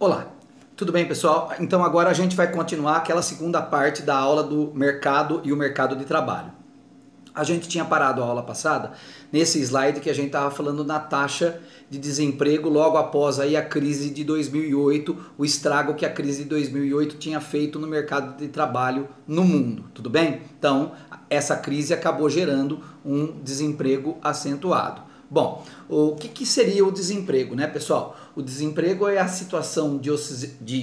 Olá, tudo bem, pessoal? Então agora a gente vai continuar aquela segunda parte da aula do mercado e o mercado de trabalho. A gente tinha parado a aula passada nesse slide que a gente estava falando na taxa de desemprego logo após aí a crise de 2008, o estrago que a crise de 2008 tinha feito no mercado de trabalho no mundo, tudo bem? Então, essa crise acabou gerando um desemprego acentuado. Bom, o que seria o desemprego, né, pessoal? O desemprego é a situação de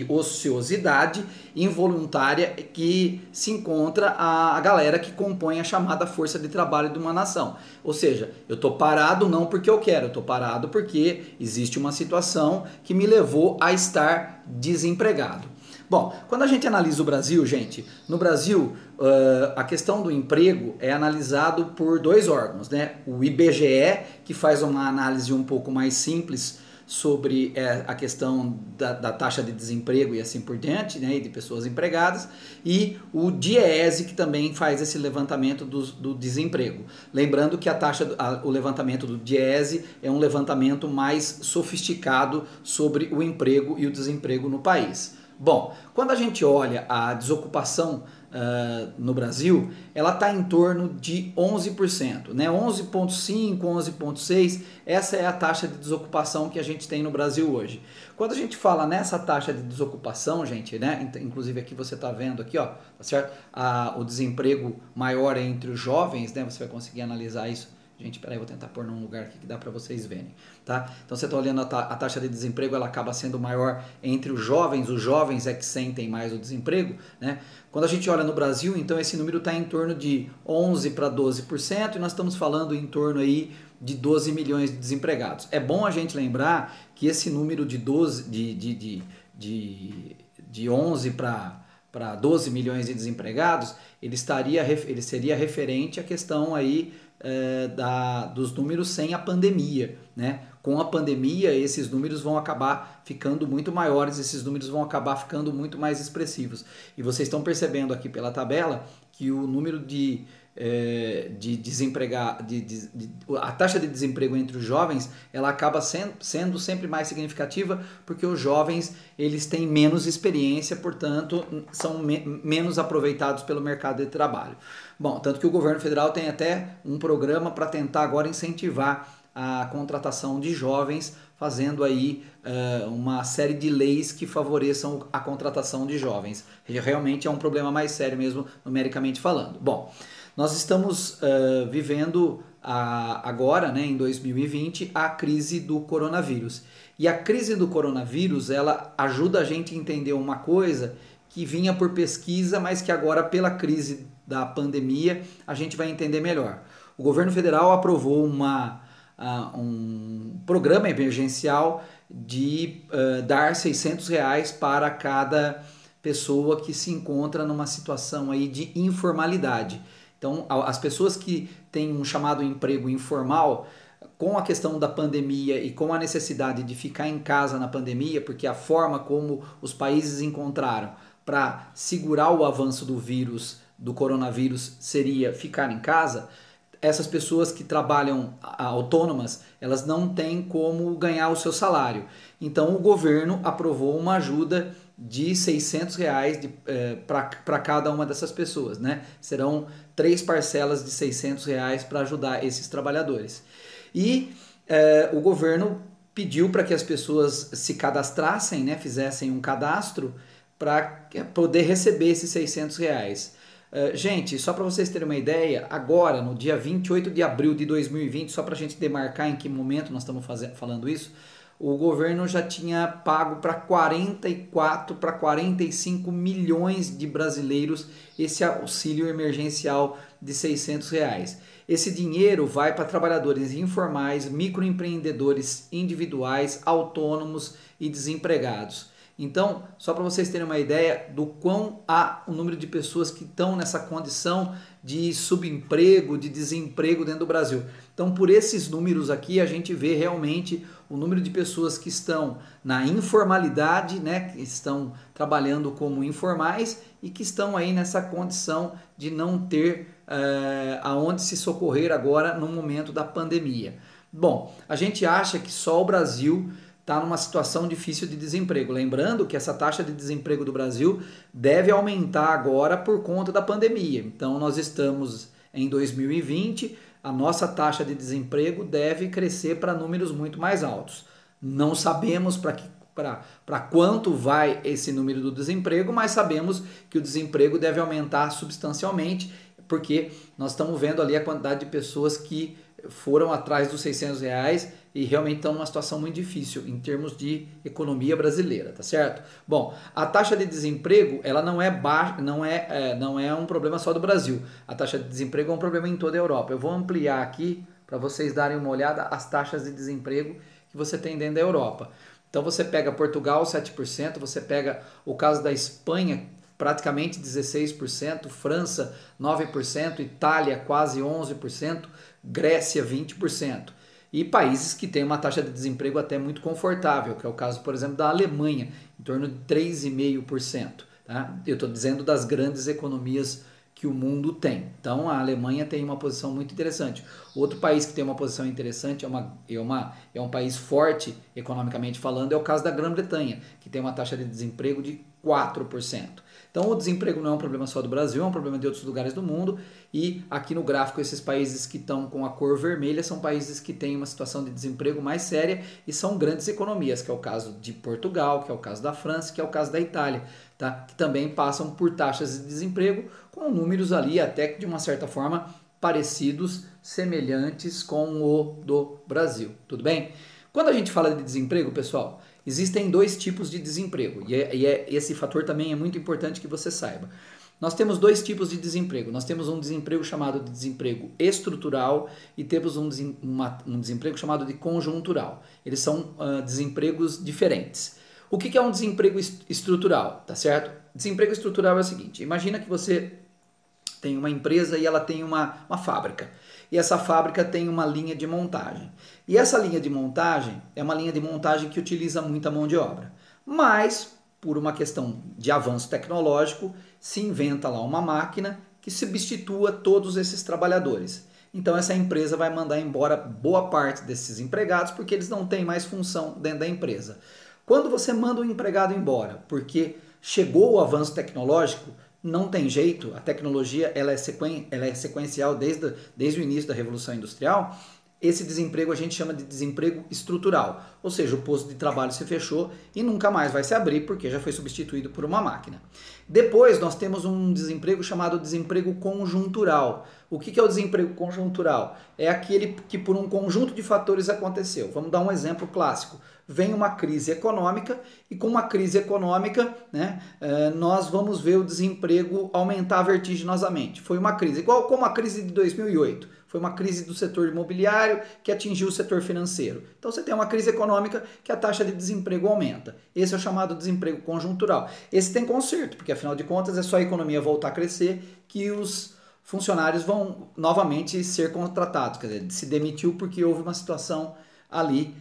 ociosidade involuntária que se encontra a galera que compõe a chamada força de trabalho de uma nação. Ou seja, eu estou parado não porque eu quero, eu estou parado porque existe uma situação que me levou a estar desempregado. Bom, quando a gente analisa o Brasil, gente, no Brasil a questão do emprego é analisado por dois órgãos, né? O IBGE, que faz uma análise um pouco mais simples sobre a questão da taxa de desemprego e assim por diante, né, e de pessoas empregadas, e o DIEESE, que também faz esse levantamento do desemprego. Lembrando que o levantamento do DIEESE é um levantamento mais sofisticado sobre o emprego e o desemprego no país. Bom, quando a gente olha a desocupação no Brasil, ela está em torno de 11%, né? 11,5%, 11,6%, essa é a taxa de desocupação que a gente tem no Brasil hoje. Quando a gente fala nessa taxa de desocupação, gente, né? Inclusive aqui você está vendo aqui, ó, tá certo? O desemprego maior é entre os jovens, né? Você vai conseguir analisar isso. Gente, peraí, vou tentar pôr num lugar aqui que dá para vocês verem, tá? Então você está olhando a taxa de desemprego, ela acaba sendo maior entre os jovens é que sentem mais o desemprego, né? Quando a gente olha no Brasil, então esse número está em torno de 11 para 12% e nós estamos falando em torno aí de 12 milhões de desempregados. É bom a gente lembrar que esse número de 11 para 12 milhões de desempregados, ele seria referente à questão aí dos números sem a pandemia, né? Com a pandemia, esses números vão acabar ficando muito maiores, esses números vão acabar ficando muito mais expressivos. E vocês estão percebendo aqui pela tabela que o número de desempregados, a taxa de desemprego entre os jovens, ela acaba sendo sempre mais significativa porque os jovens eles têm menos experiência, portanto são menos aproveitados pelo mercado de trabalho. Bom, tanto que o governo federal tem até um programa para tentar agora incentivar a contratação de jovens, fazendo aí uma série de leis que favoreçam a contratação de jovens. Realmente é um problema mais sério mesmo, numericamente falando. Bom, nós estamos vivendo agora, né, em 2020, a crise do coronavírus. E a crise do coronavírus, ela ajuda a gente a entender uma coisa que vinha por pesquisa, mas que agora pela crise da pandemia a gente vai entender melhor. O governo federal aprovou um programa emergencial de dar R$600 para cada pessoa que se encontra numa situação aí de informalidade. Então, as pessoas que têm um chamado emprego informal, com a questão da pandemia e com a necessidade de ficar em casa na pandemia, porque a forma como os países encontraram para segurar o avanço do coronavírus seria ficar em casa, essas pessoas que trabalham autônomas, elas não têm como ganhar o seu salário. Então o governo aprovou uma ajuda de R$600 para cada uma dessas pessoas, né? Serão 3 parcelas de R$600 para ajudar esses trabalhadores. E o governo pediu para que as pessoas se cadastrassem, né? Fizessem um cadastro para poder receber esses R$600. Gente, só para vocês terem uma ideia, agora no dia 28 de abril de 2020, só para a gente demarcar em que momento nós estamos falando isso, o governo já tinha pago para 44 para 45 milhões de brasileiros esse auxílio emergencial de R$600. Esse dinheiro vai para trabalhadores informais, microempreendedores individuais, autônomos e desempregados. Então, só para vocês terem uma ideia do quão há o número de pessoas que estão nessa condição de subemprego, de desemprego dentro do Brasil. Então, por esses números aqui, a gente vê realmente o número de pessoas que estão na informalidade, né, que estão trabalhando como informais e que estão aí nessa condição de não ter aonde se socorrer agora no momento da pandemia. Bom, a gente acha que só o Brasil está numa situação difícil de desemprego. Lembrando que essa taxa de desemprego do Brasil deve aumentar agora por conta da pandemia. Então nós estamos em 2020, a nossa taxa de desemprego deve crescer para números muito mais altos. Não sabemos para quanto vai esse número do desemprego, mas sabemos que o desemprego deve aumentar substancialmente, porque nós estamos vendo ali a quantidade de pessoas que foram atrás dos R$ 600 e realmente estão numa situação muito difícil em termos de economia brasileira, tá certo? Bom, a taxa de desemprego, ela não é baixa, não é um problema só do Brasil. A taxa de desemprego é um problema em toda a Europa. Eu vou ampliar aqui para vocês darem uma olhada as taxas de desemprego que você tem dentro da Europa. Então você pega Portugal, 7%, você pega o caso da Espanha, praticamente 16%, França 9%, Itália quase 11%, Grécia 20%. E países que têm uma taxa de desemprego até muito confortável, que é o caso, por exemplo, da Alemanha, em torno de 3,5%. Tá? Eu estou dizendo das grandes economias que o mundo tem. Então a Alemanha tem uma posição muito interessante. Outro país que tem uma posição interessante, é um país forte economicamente falando, é o caso da Grã-Bretanha, que tem uma taxa de desemprego de 4%. Então o desemprego não é um problema só do Brasil, é um problema de outros lugares do mundo, e aqui no gráfico esses países que estão com a cor vermelha são países que têm uma situação de desemprego mais séria e são grandes economias, que é o caso de Portugal, que é o caso da França, que é o caso da Itália, tá? Que também passam por taxas de desemprego com números ali até que de uma certa forma parecidos, semelhantes com o do Brasil, tudo bem? Quando a gente fala de desemprego, pessoal, existem dois tipos de desemprego e esse fator também é muito importante que você saiba. Nós temos dois tipos de desemprego. Nós temos um desemprego chamado de desemprego estrutural e temos um desemprego chamado de conjuntural. Eles são desempregos diferentes. O que é um desemprego estrutural? Tá certo? Desemprego estrutural é o seguinte: imagina que você tem uma empresa e ela tem uma fábrica. E essa fábrica tem uma linha de montagem. E essa linha de montagem é uma linha de montagem que utiliza muita mão de obra. Mas, por uma questão de avanço tecnológico, se inventa lá uma máquina que substitua todos esses trabalhadores. Então essa empresa vai mandar embora boa parte desses empregados porque eles não têm mais função dentro da empresa. Quando você manda um empregado embora porque chegou o avanço tecnológico, não tem jeito, a tecnologia ela é sequencial desde o início da Revolução Industrial. Esse desemprego a gente chama de desemprego estrutural, ou seja, o posto de trabalho se fechou e nunca mais vai se abrir porque já foi substituído por uma máquina. Depois nós temos um desemprego chamado desemprego conjuntural. O que é o desemprego conjuntural? É aquele que por um conjunto de fatores aconteceu. Vamos dar um exemplo clássico. Vem uma crise econômica e com uma crise econômica, né, nós vamos ver o desemprego aumentar vertiginosamente. Foi uma crise, igual como a crise de 2008. Foi uma crise do setor imobiliário que atingiu o setor financeiro. Então você tem uma crise econômica que a taxa de desemprego aumenta. Esse é o chamado desemprego conjuntural. Esse tem conserto, porque afinal de contas é só a economia voltar a crescer que os funcionários vão novamente ser contratados. Quer dizer, se demitiu porque houve uma situação ali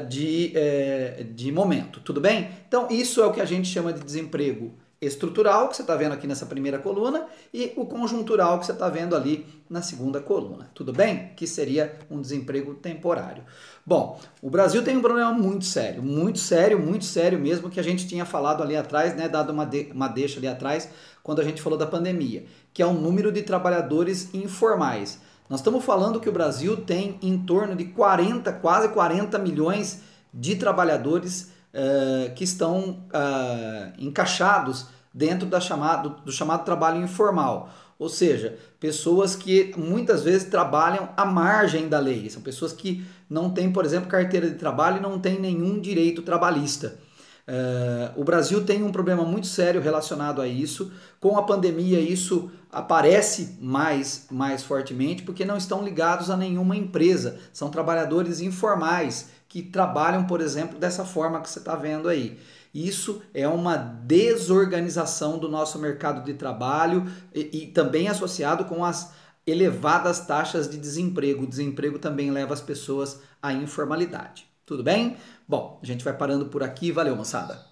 de momento. Tudo bem? Então isso é o que a gente chama de desemprego estrutural, que você está vendo aqui nessa primeira coluna, e o conjuntural, que você está vendo ali na segunda coluna. Tudo bem? Que seria um desemprego temporário. Bom, o Brasil tem um problema muito sério mesmo, que a gente tinha falado ali atrás, né, dado uma deixa ali atrás, quando a gente falou da pandemia, que é o número de trabalhadores informais. Nós estamos falando que o Brasil tem em torno de quase 40 milhões de trabalhadores que estão encaixados dentro do chamado trabalho informal, ou seja, pessoas que muitas vezes trabalham à margem da lei, são pessoas que não têm, por exemplo, carteira de trabalho e não têm nenhum direito trabalhista. O Brasil tem um problema muito sério relacionado a isso. Com a pandemia isso aparece mais fortemente porque não estão ligados a nenhuma empresa, são trabalhadores informais que trabalham, por exemplo, dessa forma que você está vendo aí. Isso é uma desorganização do nosso mercado de trabalho e também associado com as elevadas taxas de desemprego. O desemprego também leva as pessoas à informalidade. Tudo bem? Bom, a gente vai parando por aqui. Valeu, moçada!